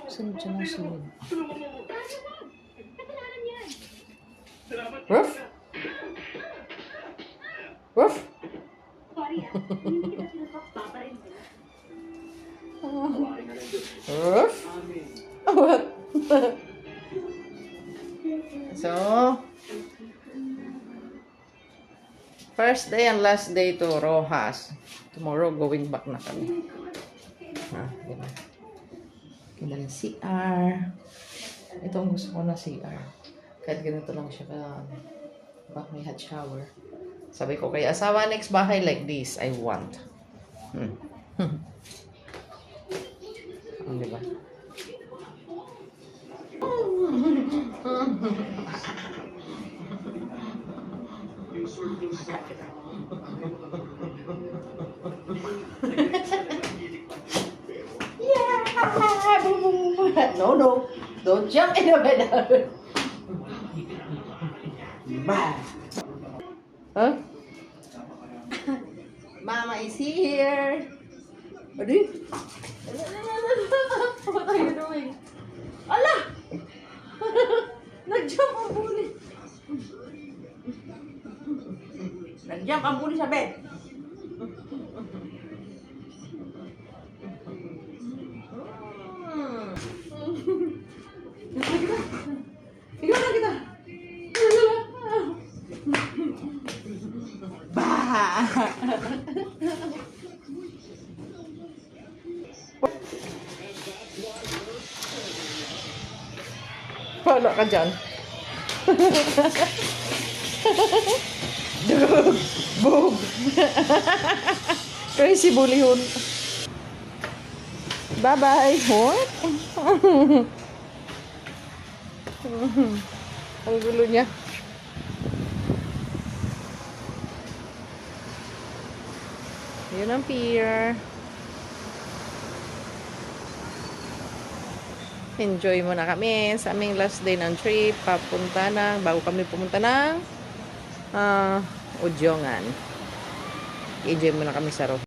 Saan dyan ang silid? Ruff? Ruff? Ruff? What? So, first day and last day to Rojas. Tomorrow, going back na kami. Diba? Ganda ng CR. Ito ang gusto ko na CR. Kahit ganito lang siya baka may hot shower. Sabi ko kay asawa, next bahay like this, I want. Diba? No. Don't jump in the bed. Huh? Mama is here. What are you doing? Ala! Nag-jump ang bully. Nag-jump ang bully sa bed. Ikaw na kita. Bah! Paano ka dyan? Dug! Bug! Crazy bully hun. Bye-bye. What? Ang gulo niya. Yun ang pier. Enjoy muna kami sa aming last day ng trip. Papunta na, bago kami pumunta ng Udjongan. Enjoy muna kami sa Rojas.